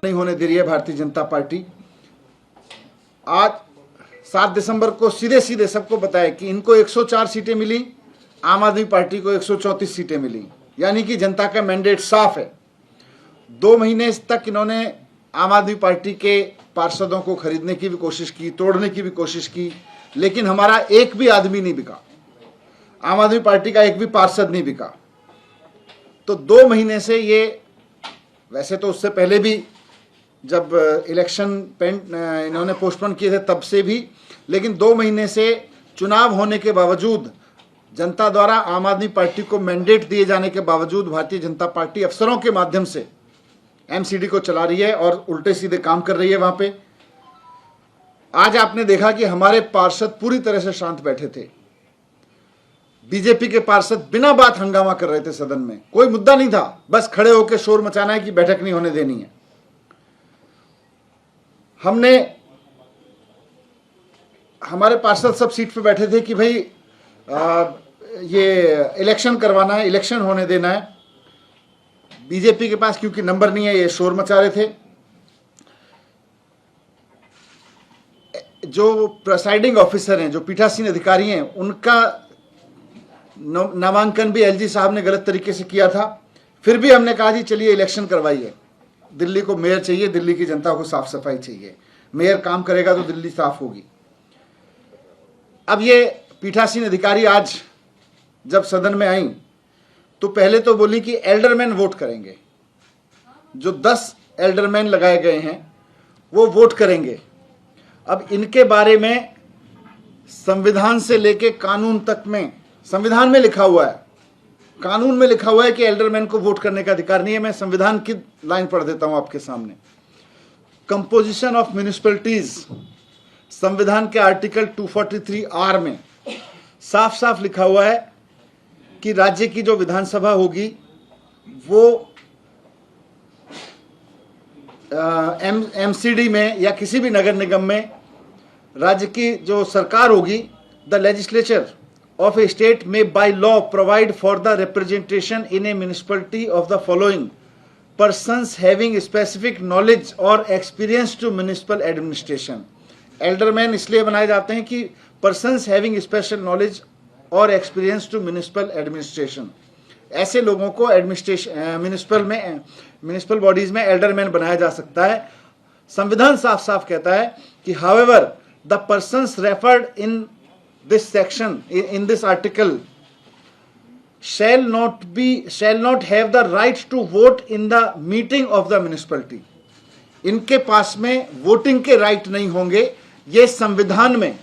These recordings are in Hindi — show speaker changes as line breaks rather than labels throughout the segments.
नहीं होने दे रही है भारतीय जनता पार्टी। आज 7 दिसंबर को सीधे सीधे सबको बताया कि इनको 104 सीटें मिली, आम आदमी पार्टी को 134 सीटें मिली, यानी कि जनता का मैंडेट साफ है। 2 महीने तक इन्होंने आम आदमी पार्टी के पार्षदों को खरीदने की भी कोशिश की, तोड़ने की भी कोशिश की, लेकिन हमारा एक भी आदमी नहीं बिका, आम आदमी पार्टी का एक भी पार्षद नहीं बिका। तो 2 महीने से ये, वैसे तो उससे पहले भी जब इलेक्शन इन्होंने पोस्टपोन किए थे तब से भी, लेकिन 2 महीने से चुनाव होने के बावजूद, जनता द्वारा आम आदमी पार्टी को मैंडेट दिए जाने के बावजूद भारतीय जनता पार्टी अफसरों के माध्यम से एमसीडी को चला रही है और उल्टे सीधे काम कर रही है वहां पे। आज आपने देखा कि हमारे पार्षद पूरी तरह से शांत बैठे थे। बीजेपी के पार्षद बिना बात हंगामा कर रहे थे सदन में, कोई मुद्दा नहीं था, बस खड़े होकर शोर मचाना है कि बैठक नहीं होने देनी है। हमारे पार्षद सब सीट पे बैठे थे कि भाई ये इलेक्शन करवाना है, इलेक्शन होने देना है। बीजेपी के पास क्योंकि नंबर नहीं है, ये शोर मचा रहे थे। जो प्रिसाइडिंग ऑफिसर हैं, जो पीठासीन अधिकारी हैं, उनका नामांकन भी एलजी साहब ने गलत तरीके से किया था। फिर भी हमने कहा जी चलिए इलेक्शन करवाइए, दिल्ली को मेयर चाहिए, दिल्ली की जनता को साफ सफाई चाहिए, मेयर काम करेगा तो दिल्ली साफ होगी। अब ये पीठासीन अधिकारी आज जब सदन में आई तो पहले तो बोली कि एल्डरमैन वोट करेंगे, जो 10 एल्डरमैन लगाए गए हैं वो वोट करेंगे। अब इनके बारे में संविधान से लेके कानून तक में, संविधान में लिखा हुआ है, कानून में लिखा हुआ है कि एल्डरमैन को वोट करने का अधिकार नहीं है। मैं संविधान की लाइन पढ़ देता हूं आपके सामने। कंपोजिशन ऑफ म्युनिसिपैलिटीज, संविधान के आर्टिकल 243R में साफ साफ लिखा हुआ है कि राज्य की जो विधानसभा होगी वो एमसीडी में या किसी भी नगर निगम में राज्य की जो सरकार होगी, the legislature of a state may by law provide for the representation in a municipality of the following persons having specific knowledge or experience to municipal administration। Alderman इसलिए बनाए जाते हैं कि persons having special knowledge और experience to municipal administration, ऐसे लोगों को एडमिनिस्ट्रेशन म्यूनिसिपल बॉडीज में एल्डरमैन बनाया जा सकता है। संविधान साफ साफ कहता है कि however the persons referred in this section, in this article, shall not have the right to vote in the meeting of the municipality। इनके पास में वोटिंग के राइट नहीं होंगे। ये संविधान में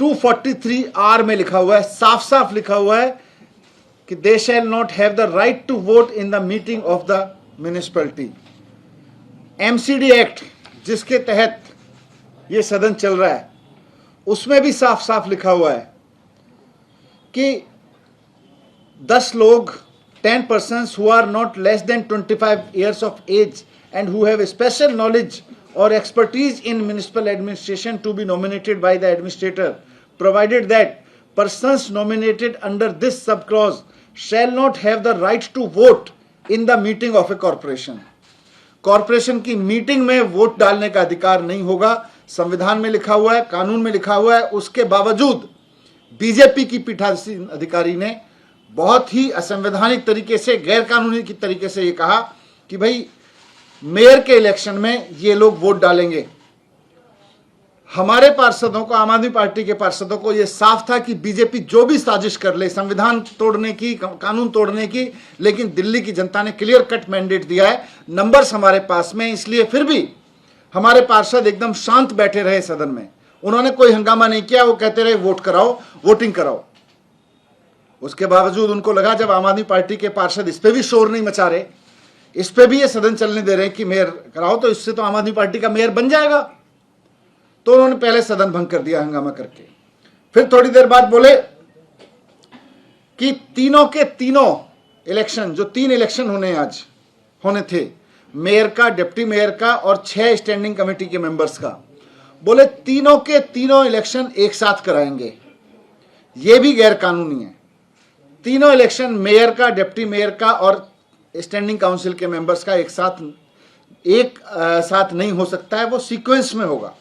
243R में लिखा हुआ है, साफ साफ लिखा हुआ है कि they shall not have the right to vote in the meeting of the municipality। MCD act जिसके तहत ये सदन चल रहा है, उसमें भी साफ साफ लिखा हुआ है कि 10 लोग, 10 persons who are not less than 25 years of age and who have special knowledge or expertise in municipal administration to be nominated by the administrator, provided that persons nominated under this subclause shall not have the right to vote in the meeting of a corporation। Corporation की मीटिंग में वोट डालने का अधिकार नहीं होगा। संविधान में लिखा हुआ है, कानून में लिखा हुआ है। उसके बावजूद बीजेपी की पीठासीन अधिकारी ने बहुत ही असंवैधानिक तरीके से, गैर कानूनी की तरीके से ये कहा कि भाई मेयर के इलेक्शन में ये लोग वोट डालेंगे। हमारे पार्षदों को, आम आदमी पार्टी के पार्षदों को ये साफ था कि बीजेपी जो भी साजिश कर ले, संविधान तोड़ने की, कानून तोड़ने की, लेकिन दिल्ली की जनता ने क्लियर कट मैंडेट दिया है, नंबर्स हमारे पास में, इसलिए फिर भी हमारे पार्षद एकदम शांत बैठे रहे सदन में। उन्होंने कोई हंगामा नहीं किया, वो कहते रहे वोट कराओ, वोटिंग कराओ। उसके बावजूद उनको लगा जब आम आदमी पार्टी के पार्षद इस पे भी शोर नहीं मचा रहे, इस पे भी ये सदन चलने दे रहे हैं कि मेयर कराओ, तो इससे तो आम आदमी पार्टी का मेयर बन जाएगा। तो उन्होंने पहले सदन भंग कर दिया हंगामा करके। फिर थोड़ी देर बाद बोले कि तीनों के तीनों इलेक्शन, जो 3 इलेक्शन होने थे, मेयर का, डिप्टी मेयर का और 6 स्टैंडिंग कमेटी के मेंबर्स का, बोले तीनों के तीनों इलेक्शन एक साथ कराएंगे। ये भी गैर कानूनी है। तीनों इलेक्शन मेयर का, डिप्टी मेयर का और स्टैंडिंग काउंसिल के मेंबर्स का एक साथ एक साथ नहीं हो सकता है, वो सीक्वेंस में होगा।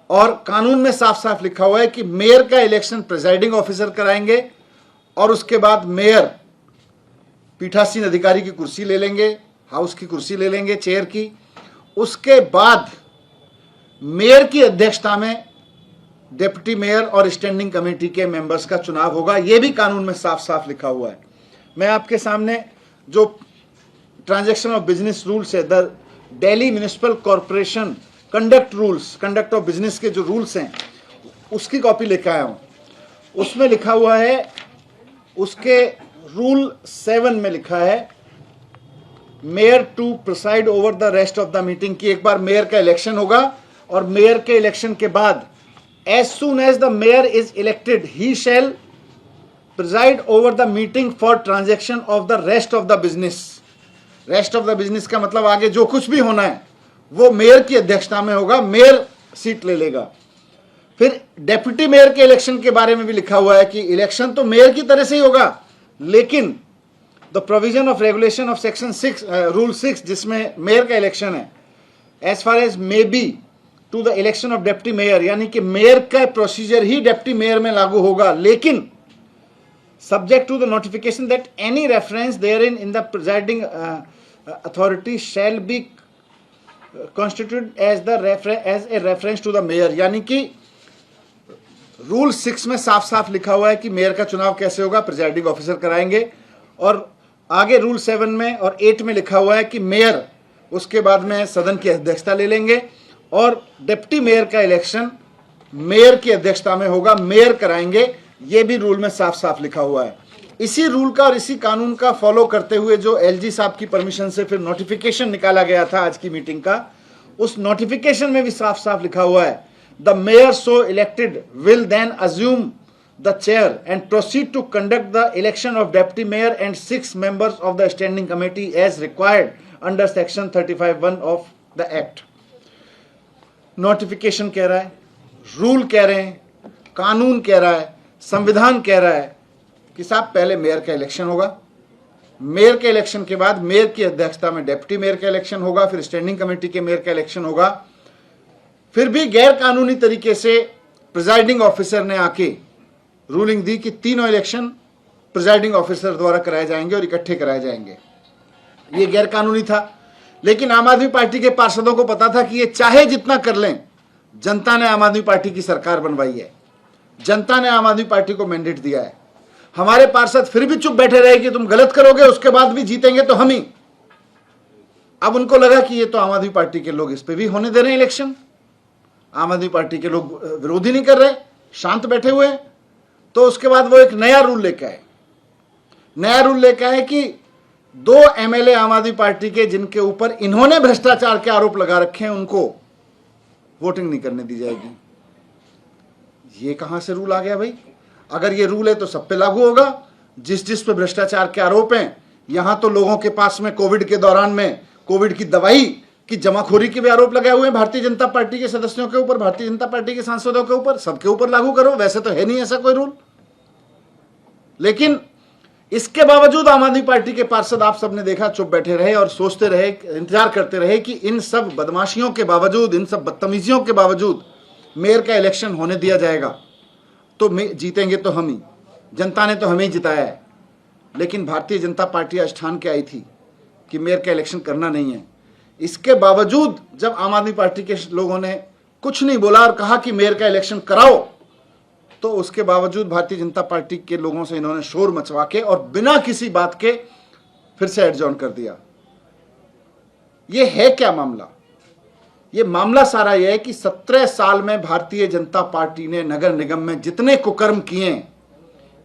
और कानून में साफ साफ लिखा हुआ है कि मेयर का इलेक्शन प्रिजाइडिंग ऑफिसर कराएंगे और उसके बाद मेयर पीठासीन अधिकारी की कुर्सी ले लेंगे, हाउस की कुर्सी ले लेंगे, चेयर की। उसके बाद मेयर की अध्यक्षता में डिप्टी मेयर और स्टैंडिंग कमेटी के मेंबर्स का चुनाव होगा। यह भी कानून में साफ साफ लिखा हुआ है। मैं आपके सामने जो ट्रांजैक्शन ऑफ बिजनेस रूल्स है, the Delhi municipal corporation conduct rules, conduct of business के जो रूल्स हैं उसकी कॉपी लेकर आया हूं। उसमें लिखा हुआ है, उसके रूल 7 में लिखा है, mayor to preside over the rest of the meeting, की एक बार मेयर का इलेक्शन होगा और मेयर के इलेक्शन के बाद as soon as the mayor is elected he shall preside over the meeting for transaction of the rest of the business. Rest of the business का मतलब आगे जो कुछ भी होना है वो मेयर की अध्यक्षता में होगा, मेयर सीट ले लेगा। फिर डेप्यूटी मेयर के इलेक्शन के बारे में भी लिखा हुआ है कि इलेक्शन तो मेयर की तरह से ही होगा, लेकिन the provision of regulation of section 6 rule 6 जिसमें मेयर का इलेक्शन है, as far as may be to the election of deputy mayor, यानी कि मेयर का प्रोसीजर ही डेप्टी मेयर में लागू होगा, लेकिन subject to the notification that any reference therein in the presiding authority shall be constituted as a reference to the mayor। यानी कि रूल 6 में साफ साफ लिखा हुआ है कि मेयर का चुनाव कैसे होगा, प्रिजाइडिंग ऑफिसर कराएंगे। और आगे रूल 7 में और 8 में लिखा हुआ है कि मेयर उसके बाद में सदन की अध्यक्षता ले लेंगे और डिप्टी मेयर का इलेक्शन मेयर की अध्यक्षता में होगा, मेयर कराएंगे। ये भी रूल में साफ साफ लिखा हुआ है। इसी रूल का और इसी कानून का फॉलो करते हुए जो एलजी साहब की परमिशन से फिर नोटिफिकेशन निकाला गया था आज की मीटिंग का, उस नोटिफिकेशन में भी साफ साफ लिखा हुआ है, the mayor so elected will then assume the chair and proceed to conduct the election of deputy mayor and 6 members of the standing committee as required under section 35(1) of the act. Notification कह रहा है, रूल कह रहे हैं, कानून कह रहा है, संविधान कह रहा है कि साहब पहले मेयर का इलेक्शन होगा, मेयर के इलेक्शन के बाद मेयर की अध्यक्षता में डिप्टी मेयर का इलेक्शन होगा, फिर स्टैंडिंग कमेटी के मेयर का इलेक्शन होगा। फिर भी गैर कानूनी तरीके से प्रिजाइडिंग ऑफिसर ने आके रूलिंग दी कि तीनों इलेक्शन प्रिजाइडिंग ऑफिसर द्वारा कराए जाएंगे और इकट्ठे कराए जाएंगे। ये गैर कानूनी था, लेकिन आम आदमी पार्टी के पार्षदों को पता था कि ये चाहे जितना कर लें, जनता ने आम आदमी पार्टी की सरकार बनवाई है, जनता ने आम आदमी पार्टी को मैंडेट दिया है। हमारे पार्षद फिर भी चुप बैठे रहे कि तुम गलत करोगे, उसके बाद भी जीतेंगे तो हम ही। अब उनको लगा कि ये तो आम आदमी पार्टी के लोग इस पे भी होने दे रहे हैं इलेक्शन, आम आदमी पार्टी के लोग विरोधी नहीं कर रहे, शांत बैठे हुए हैं। तो उसके बाद वो एक नया रूल लेकर आए, नया रूल लेकर आए कि 2 एमएलए आम आदमी पार्टी के जिनके ऊपर इन्होंने भ्रष्टाचार के आरोप लगा रखे हैं, उनको वोटिंग नहीं करने दी जाएगी। ये कहां से रूल आ गया भाई? अगर ये रूल है तो सब पे लागू होगा, जिस जिस पे भ्रष्टाचार के आरोप हैं। यहां तो लोगों के पास में कोविड के दौरान में कोविड की दवाई की जमाखोरी के भी आरोप लगाए हुए हैं भारतीय जनता पार्टी के सदस्यों के ऊपर, भारतीय जनता पार्टी के सांसदों के ऊपर, सबके ऊपर लागू करो। वैसे तो है नहीं ऐसा कोई रूल, लेकिन इसके बावजूद आम आदमी पार्टी के पार्षद आप सबने देखा चुप बैठे रहे और सोचते रहे, इंतजार करते रहे कि इन सब बदमाशियों के बावजूद, इन सब बदतमीजियों के बावजूद मेयर का इलेक्शन होने दिया जाएगा तो जीतेंगे तो हम ही, जनता ने तो हमें ही जिताया है। लेकिन भारतीय जनता पार्टी आज ठान के आई थी कि मेयर का इलेक्शन करना नहीं है। इसके बावजूद जब आम आदमी पार्टी के लोगों ने कुछ नहीं बोला और कहा कि मेयर का इलेक्शन कराओ, तो उसके बावजूद भारतीय जनता पार्टी के लोगों से इन्होंने शोर मचवा के और बिना किसी बात के फिर से एडजॉर्न कर दिया। ये है क्या मामला? ये मामला सारा यह है कि 17 साल में भारतीय जनता पार्टी ने नगर निगम में जितने कुकर्म किए,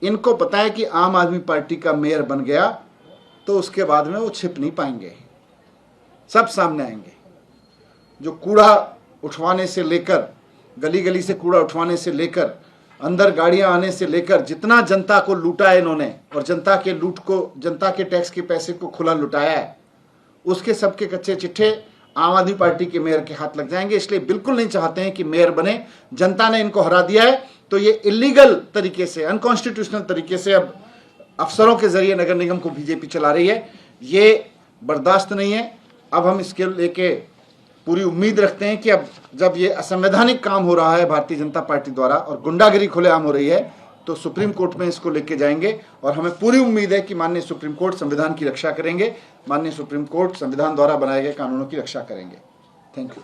इनको पता है कि आम आदमी पार्टी का मेयर बन गया तो उसके बाद में वो छिप नहीं पाएंगे, सब सामने आएंगे। जो कूड़ा उठवाने से लेकर, गली गली से कूड़ा उठवाने से लेकर, अंदर गाड़ियां आने से लेकर, जितना जनता को लूटा है इन्होंने और जनता के लूट को, जनता के टैक्स के पैसे को खुला लुटाया है, उसके सबके कच्चे चिट्ठे आम आदमी पार्टी के मेयर के हाथ लग जाएंगे। इसलिए बिल्कुल नहीं चाहते हैं कि मेयर बने। जनता ने इनको हरा दिया है, तो ये इलीगल तरीके से, अनकॉन्स्टिट्यूशनल तरीके से अब अफसरों के जरिए नगर निगम को बीजेपी चला रही है। ये बर्दाश्त नहीं है। अब हम इसके लेके पूरी उम्मीद रखते हैं कि अब जब ये असंवैधानिक काम हो रहा है भारतीय जनता पार्टी द्वारा और गुंडागिरी खुलेआम हो रही है, तो सुप्रीम कोर्ट में इसको लेके जाएंगे और हमें पूरी उम्मीद है कि माननीय सुप्रीम कोर्ट संविधान की रक्षा करेंगे, माननीय सुप्रीम कोर्ट संविधान द्वारा बनाए गए कानूनों की रक्षा करेंगे। Thank you.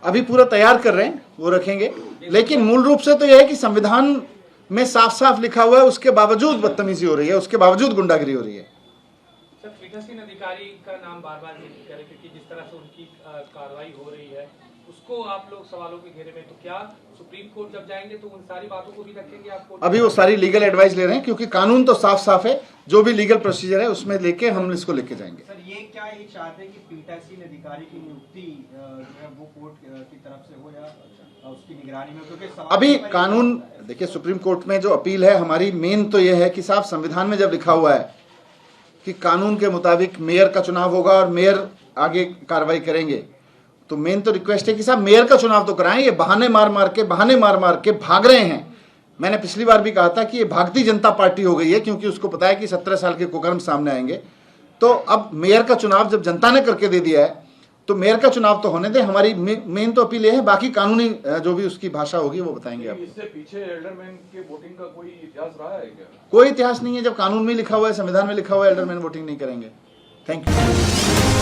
अभी पूरा तैयार कर रहे हैं, वो रखेंगे, लेकिन मूल रूप से तो यह है कि संविधान में साफ साफ लिखा हुआ है, उसके बावजूद बदतमीजी हो रही है, उसके बावजूद गुंडागिरी हो रही है।
सर, पीठासीन अधिकारी का नाम बार बार जिक्र करें, क्योंकि जिस तरह से उनकी कार्रवाई हो रही है उसको आप लोग सवालों के घेरे में, तो क्या सुप्रीम कोर्ट जब जाएंगे तो उन सारी बातों को भी रखेंगे आप?
अभी वो सारी लीगल एडवाइस ले रहे हैं, क्योंकि कानून तो साफ साफ है, जो भी लीगल प्रोसीजर है उसमें लेके हम इसको लेके जाएंगे।
सर, ये क्या ये चाहते हैं कि पीठासीन अधिकारी की नियुक्ति जो है वो कोर्ट की तरफ से हो या उसकी निगरानी में? क्योंकि
अभी कानून देखिए, सुप्रीम कोर्ट में जो अपील है हमारी मेन तो यह है कि साहब संविधान में जब लिखा हुआ है कि कानून के मुताबिक मेयर का चुनाव होगा और मेयर आगे कार्रवाई करेंगे, तो मेन तो रिक्वेस्ट है कि साहब मेयर का चुनाव तो कराएं। ये बहाने मार मार के भाग रहे हैं। मैंने पिछली बार भी कहा था कि ये भागती जनता पार्टी हो गई है, क्योंकि उसको पता है कि 17 साल के कुकर्म सामने आएंगे। तो अब मेयर का चुनाव जब जनता ने करके दे दिया है, तो मेयर का चुनाव तो होने दें। हमारी मेन तो अपील है, बाकी कानूनी जो भी उसकी भाषा होगी वो बताएंगे आपको।
इससे पीछे एल्डरमैन के वोटिंग का कोई इतिहास रहा है क्या?
कोई इतिहास नहीं है। जब कानून में लिखा हुआ है, संविधान में लिखा हुआ है, एल्डरमैन वोटिंग नहीं करेंगे। Thank you.